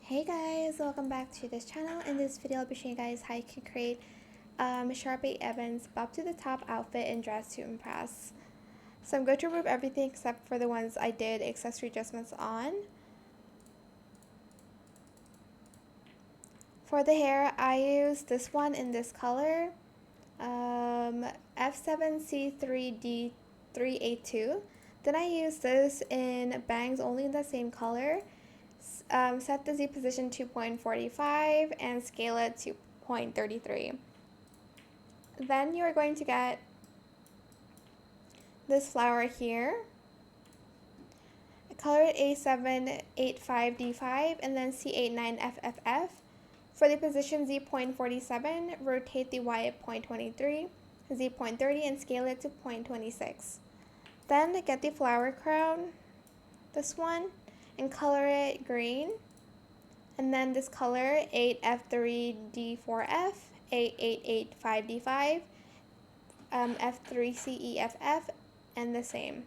Hey guys, welcome back to this channel. In this video I'll be showing you guys how you can create Sharpay Evans bob to the top outfit and dress to impress. So I'm going to remove everything except for the ones I did accessory adjustments on. For the hair, I used this one in this color, F7C3D382. Then I used this in bangs only in the same color. Set the Z position to 0.45 and scale it to 0.33. Then you are going to get this flower here. Color it A785D5 and then C89FFF. For the position Z.47, rotate the Y at 0.23, Z.30 and scale it to 0.26. Then get the flower crown, this one, and color it green. And then this color 8F3D4F, A885D5, F3CEFF, and the same.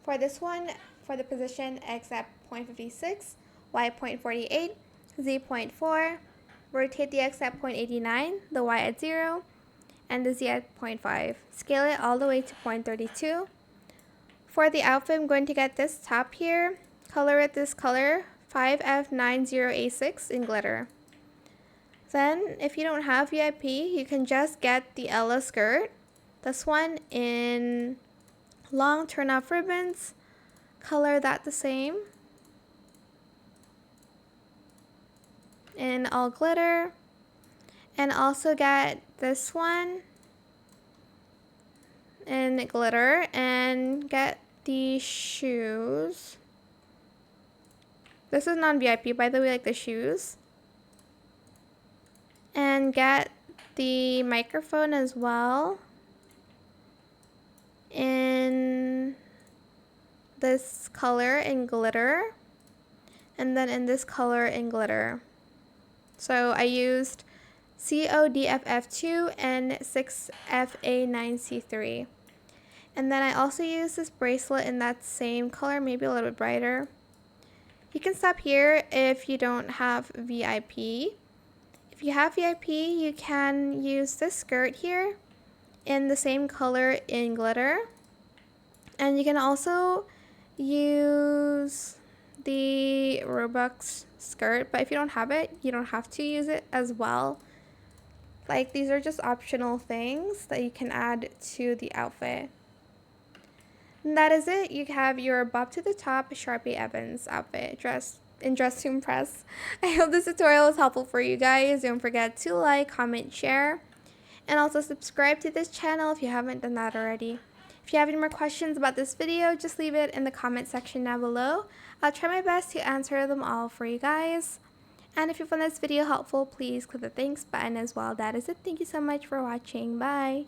For this one, for the position X at 0.56, Y at 0.48, Z 0.4, rotate the X at 0.89, the Y at 0, and the Z at 0.5. Scale it all the way to 0.32. For the outfit, I'm going to get this top here, color it this color, 5F90A6 in glitter. Then, if you don't have VIP, you can just get the Ella skirt, this one in long turn-off ribbons, color that the same, in all glitter, and also get this one in glitter, and get the shoes. This is non-VIP, by the way, like the shoes. And get the microphone as well in this color in glitter, and then in this color in glitter. So I used CODFF2 and 6FA9C3. And then I also used this bracelet in that same color, maybe a little bit brighter. You can stop here if you don't have VIP. If you have VIP, you can use this skirt here in the same color in glitter. And you can also use the Robux skirt, but if you don't have it, you don't have to use it as well. Like, these are just optional things that you can add to the outfit. And that is it. You have your bob to the top Sharpay Evans outfit, dress to impress. I hope this tutorial was helpful for you guys. Don't forget to like, comment, share, and also subscribe to this channel if you haven't done that already. If you have any more questions about this video, just leave it in the comment section down below. I'll try my best to answer them all for you guys. And if you found this video helpful, please click the thanks button as well. That is it. Thank you so much for watching. Bye.